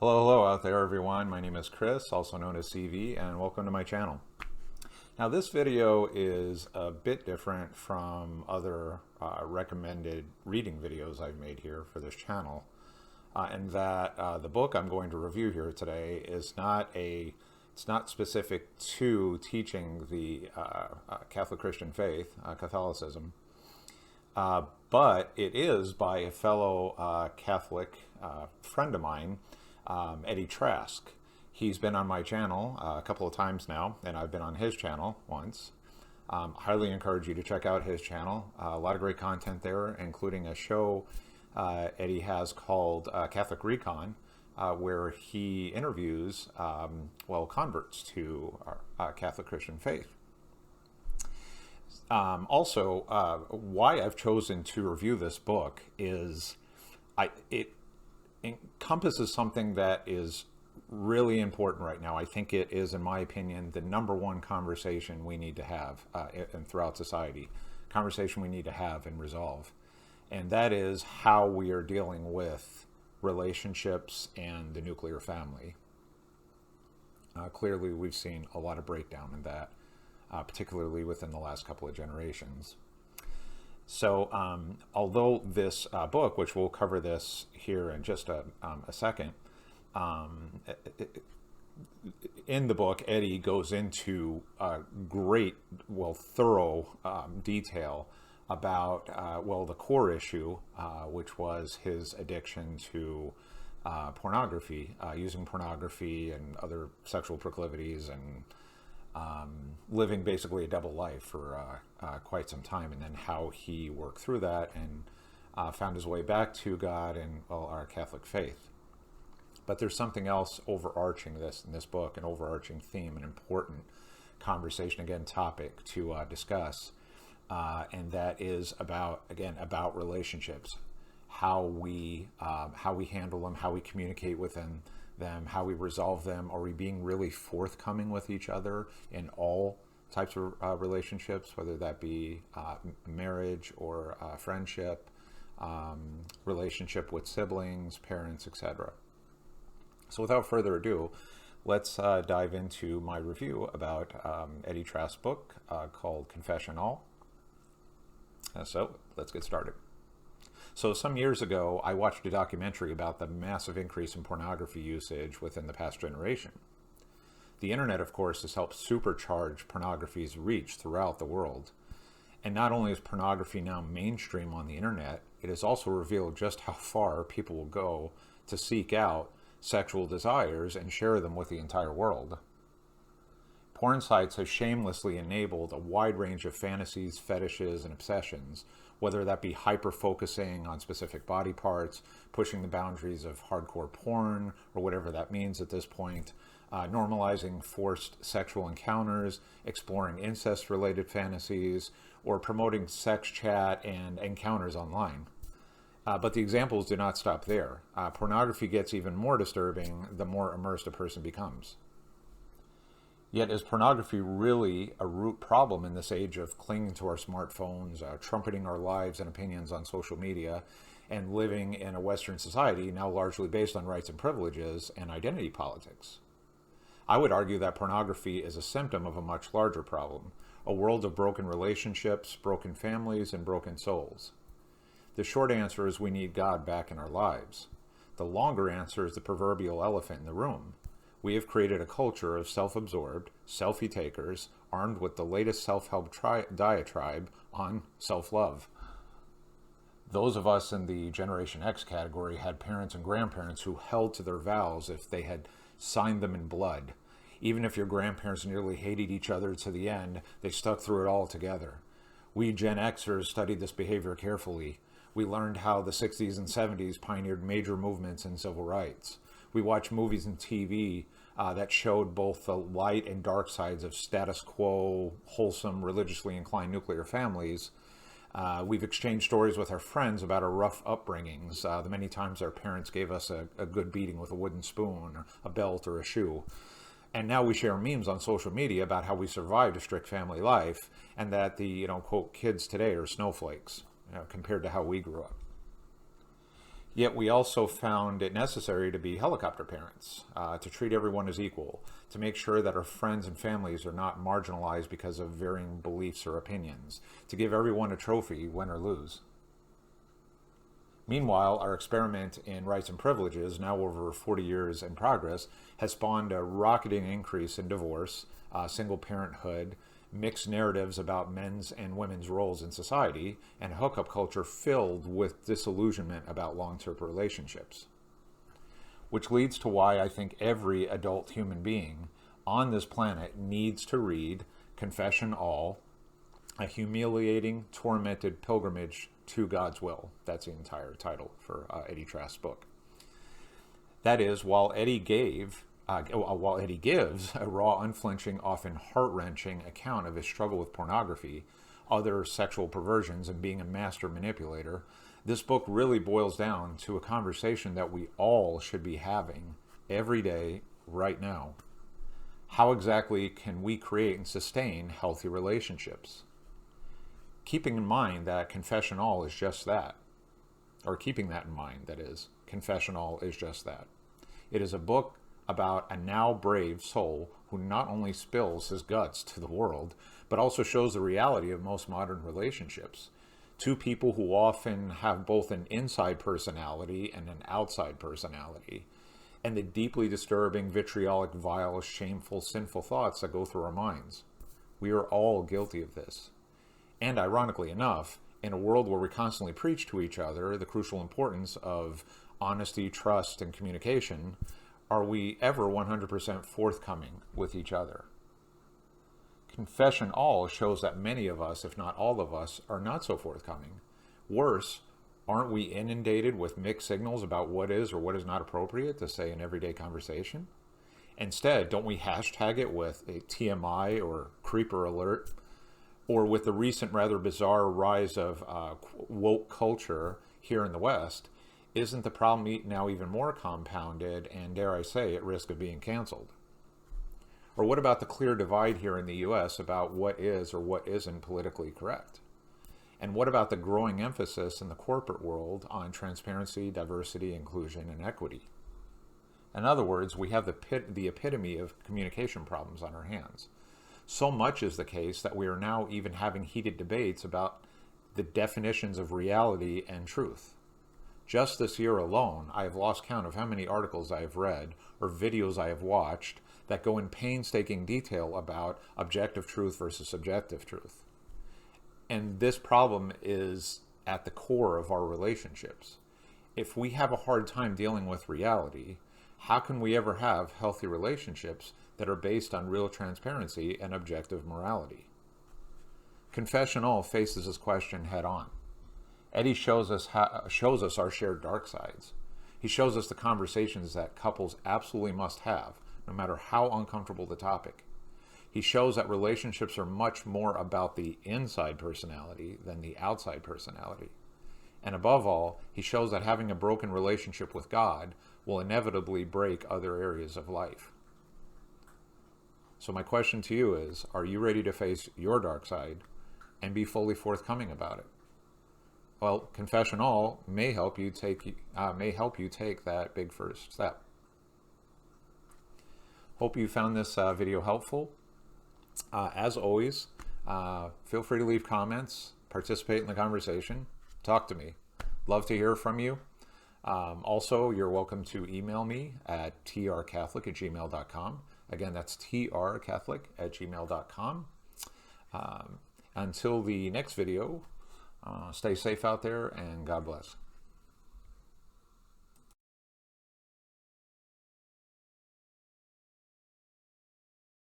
Hello out there everyone. My name is Chris, also known as CV, and welcome to my channel. Now this video is a bit different from other recommended reading videos I've made here for this channel, in that the book I'm going to review here today is it's not specific to teaching the Catholic Christian faith, Catholicism, but it is by a fellow Catholic friend of mine, Eddie Trask. He's been on my channel a couple of times now, and I've been on his channel once. Highly encourage you to check out his channel. A lot of great content there, including a show Eddie has called Catholic Recon, where he interviews, converts to our Catholic Christian faith. Why I've chosen to review this book is it encompasses something that is really important right now. I think it is, in my opinion, the #1 conversation we need to have and throughout society, conversation we need to have and resolve. And that is how we are dealing with relationships and the nuclear family. Clearly, we've seen a lot of breakdown in that, particularly within the last couple of generations. So although this book, which we'll cover this here in just a second, in the book, Eddie goes into great, thorough detail about, the core issue, which was his addiction to pornography, using pornography and other sexual proclivities, and living basically a double life for quite some time, and then how he worked through that and found his way back to God and our Catholic faith. But there's something else overarching in this book, an overarching theme, an important conversation, again, topic to discuss, and that is about relationships, how we handle them, how we communicate with them, how we resolve them. Are we being really forthcoming with each other in all types of relationships, whether that be marriage or friendship, relationship with siblings, parents, etc. So without further ado, let's dive into my review about Eddie Trask's book called Confessional. So let's get started. So some years ago, I watched a documentary about the massive increase in pornography usage within the past generation. The internet, of course, has helped supercharge pornography's reach throughout the world. And not only is pornography now mainstream on the internet, it has also revealed just how far people will go to seek out sexual desires and share them with the entire world. Porn sites have shamelessly enabled a wide range of fantasies, fetishes, and obsessions, whether that be hyper-focusing on specific body parts, pushing the boundaries of hardcore porn, or whatever that means at this point, normalizing forced sexual encounters, exploring incest-related fantasies, or promoting sex chat and encounters online. But the examples do not stop there. Pornography gets even more disturbing the more immersed a person becomes. Yet is pornography really a root problem in this age of clinging to our smartphones, trumpeting our lives and opinions on social media, and living in a Western society now largely based on rights and privileges and identity politics? I would argue that pornography is a symptom of a much larger problem, a world of broken relationships, broken families, and broken souls. The short answer is we need God back in our lives. The longer answer is the proverbial elephant in the room. We have created a culture of self-absorbed, selfie takers, armed with the latest self-help diatribe on self-love. Those of us in the Generation X category had parents and grandparents who held to their vows if they had signed them in blood. Even if your grandparents nearly hated each other to the end, they stuck through it all together. We Gen Xers studied this behavior carefully. We learned how the 60s and 70s pioneered major movements in civil rights. We watched movies and TV that showed both the light and dark sides of status quo, wholesome, religiously inclined nuclear families. We've exchanged stories with our friends about our rough upbringings, the many times our parents gave us a good beating with a wooden spoon, or a belt, or a shoe. And now we share memes on social media about how we survived a strict family life, and that the, quote, kids today are snowflakes, compared to how we grew up. Yet we also found it necessary to be helicopter parents, to treat everyone as equal, to make sure that our friends and families are not marginalized because of varying beliefs or opinions, to give everyone a trophy, win or lose. Meanwhile, our experiment in rights and privileges, now over 40 years in progress, has spawned a rocketing increase in divorce, single parenthood, mixed narratives about men's and women's roles in society, and a hookup culture filled with disillusionment about long-term relationships. Which leads to why I think every adult human being on this planet needs to read Confession All, a humiliating, tormented pilgrimage to God's will. That's the entire title for Eddie Trask's book. That is, while Eddie gives a raw, unflinching, often heart-wrenching account of his struggle with pornography, other sexual perversions, and being a master manipulator, this book really boils down to a conversation that we all should be having every day, right now. How exactly can we create and sustain healthy relationships? Keeping in mind that Confession All is just that, or keeping that in mind, that is, Confession All is just that. It is a book about a now brave soul who not only spills his guts to the world, but also shows the reality of most modern relationships. Two people who often have both an inside personality and an outside personality, and the deeply disturbing, vitriolic, vile, shameful, sinful thoughts that go through our minds. We are all guilty of this. And ironically enough, in a world where we constantly preach to each other the crucial importance of honesty, trust, and communication, are we ever 100% forthcoming with each other? Confession All shows that many of us, if not all of us, are not so forthcoming. Worse, aren't we inundated with mixed signals about what is or what is not appropriate to say in everyday conversation? Instead, don't we hashtag it with a TMI or creeper alert? Or with the recent rather bizarre rise of woke culture here in the West, isn't the problem now even more compounded and, dare I say, at risk of being canceled? Or what about the clear divide here in the US about what is or what isn't politically correct? And what about the growing emphasis in the corporate world on transparency, diversity, inclusion, and equity? In other words, we have the epitome of communication problems on our hands. So much is the case that we are now even having heated debates about the definitions of reality and truth. Just this year alone, I have lost count of how many articles I have read or videos I have watched that go in painstaking detail about objective truth versus subjective truth. And this problem is at the core of our relationships. If we have a hard time dealing with reality, how can we ever have healthy relationships that are based on real transparency and objective morality? Confession All faces this question head on. Eddie shows us our shared dark sides. He shows us the conversations that couples absolutely must have, no matter how uncomfortable the topic. He shows that relationships are much more about the inside personality than the outside personality. And above all, he shows that having a broken relationship with God will inevitably break other areas of life. So my question to you is, are you ready to face your dark side and be fully forthcoming about it? Well, Confession All may help you take that big first step. Hope you found this video helpful. As always, feel free to leave comments, participate in the conversation, talk to me. Love to hear from you. Also, you're welcome to email me at trcatholic@gmail.com. Again, that's trcatholic@gmail.com. Until the next video, stay safe out there and God bless.